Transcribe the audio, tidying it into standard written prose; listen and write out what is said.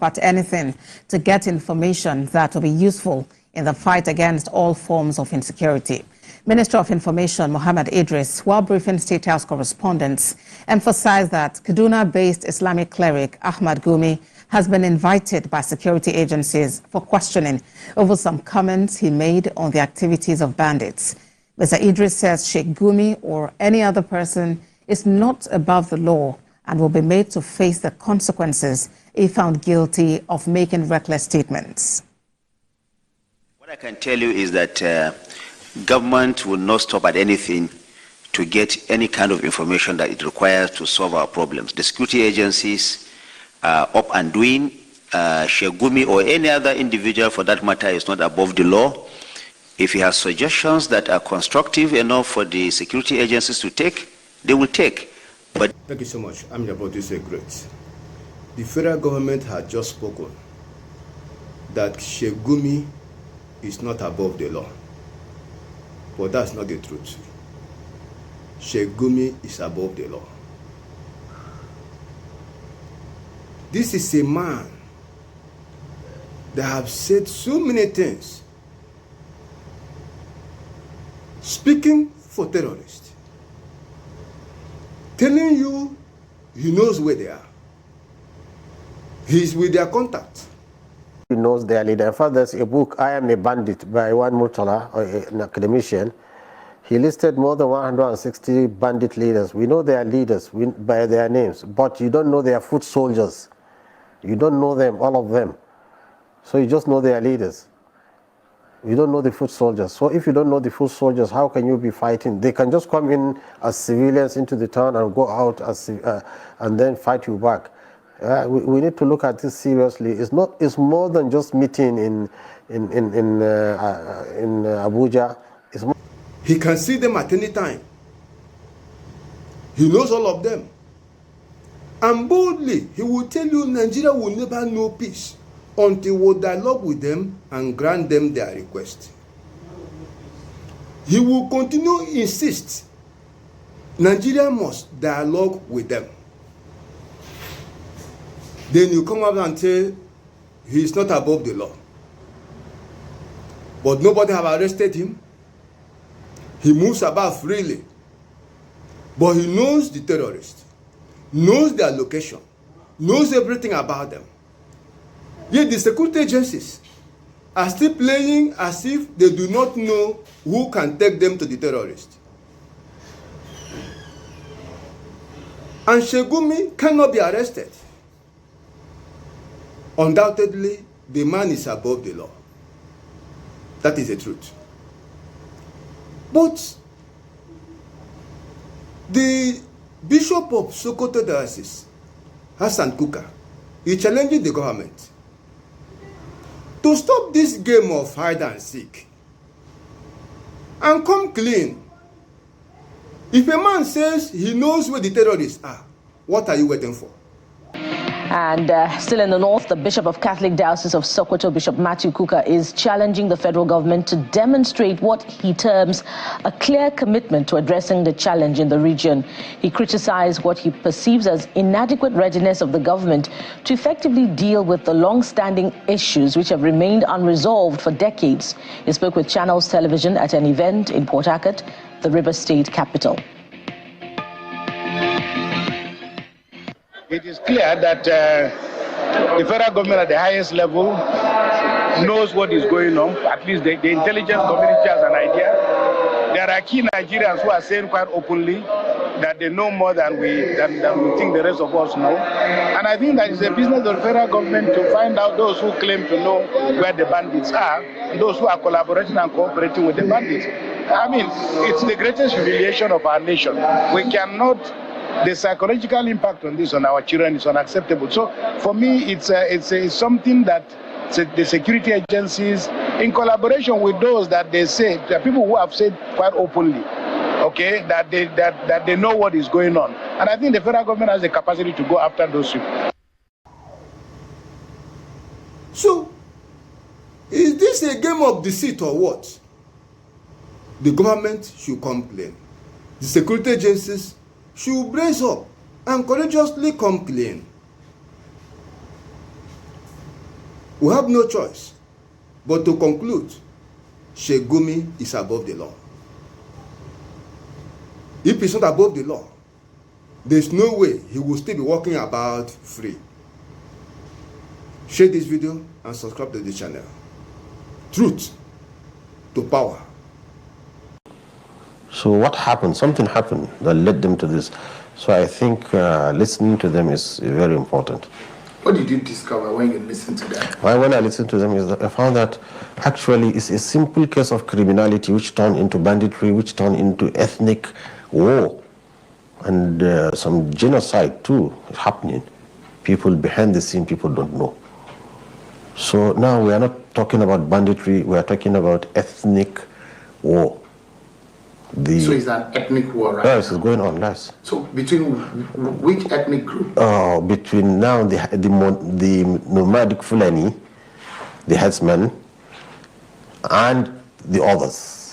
at anything to get information that will be useful in the fight against all forms of insecurity. Minister of Information Mohammed Idris, while briefing State House correspondents, emphasized that Kaduna-based Islamic cleric Ahmad Gumi has been invited by security agencies for questioning over some comments he made on the activities of bandits. Mr. Idris says Sheikh Gumi or any other person is not above the law and will be made to face the consequences if found guilty of making reckless statements. What I can tell you is that government will not stop at anything to get any kind of information that it requires to solve our problems. The security agencies are up and doing. Sheikh Gumi or any other individual for that matter is not above the law. If he has suggestions that are constructive enough for the security agencies to take, they will take. But thank you so much. I'm about to say great. The federal government has just spoken that Sheikh Gumi is not above the law. But that's not the truth. Sheikh Gumi is above the law. This is a man that have said so many things, speaking for terrorists, telling you he knows where they are. He's with their contacts. He knows their leader. In fact, there's a book, I Am a Bandit, by one Murtala, an academician. He listed more than 160 bandit leaders. We know their leaders by their names, but you don't know their foot soldiers. You don't know them, all of them. So you just know their leaders. You don't know the foot soldiers. So if you don't know the foot soldiers, how can you be fighting? They can just come in as civilians into the town and go out as and then fight you back. We need to look at this seriously. It's more than just meeting in Abuja. He can see them at any time. He knows all of them. And boldly, he will tell you Nigeria will never know peace until we dialogue with them and grant them their request. He will continue to insist Nigeria must dialogue with them. Then you come up and say he is not above the law. But nobody have arrested him. He moves about freely. But he knows the terrorists, knows their location, knows everything about them. Yet the security agencies are still playing as if they do not know who can take them to the terrorists. And Sheikh Gumi cannot be arrested. Undoubtedly, the man is above the law. That is the truth. But the Bishop of Sokoto Diocese, Hassan Kuka, is challenging the government to stop this game of hide and seek and come clean. If a man says he knows where the terrorists are, what are you waiting for? And still in the north, the Bishop of Catholic Diocese of Sokoto, Bishop Matthew Kuka, is challenging the federal government to demonstrate what he terms a clear commitment to addressing the challenge in the region. He criticized what he perceives as inadequate readiness of the government to effectively deal with the long-standing issues which have remained unresolved for decades. He spoke with Channels Television at an event in Port Harcourt, the River State capital. It is clear that the federal government at the highest level knows what is going on. At least the intelligence community has an idea. There are key Nigerians who are saying quite openly that they know more than we think the rest of us know. And I think that it's a business of the federal government to find out those who claim to know where the bandits are and those who are collaborating and cooperating with the bandits. I mean, it's the greatest humiliation of our nation. We cannot. The psychological impact on this on our children is unacceptable. So for me, it's something that the security agencies, in collaboration with those that they say, the people who have said quite openly, okay, that they know what is going on. And I think the federal government has the capacity to go after those people. So, is this a game of deceit or what? The government should complain. The security agencies should brace up and courageously complain. We have no choice but to conclude Sheikh Gumi is above the law. If he's not above the law, there's no way he will still be walking about free. Share this video and subscribe to the channel. Truth to power. So what happened? Something happened that led them to this. So I think listening to them is very important. What did you discover when you listened to them? When I listened to them, is that I found that actually it's a simple case of criminality which turned into banditry, which turned into ethnic war, and some genocide too happening. People behind the scene, people don't know. So now we are not talking about banditry, we are talking about ethnic war. So it's an ethnic war, right? Yes, it's going on, yes. So between which ethnic group? Between now the nomadic Fulani, the headsmen, and the others.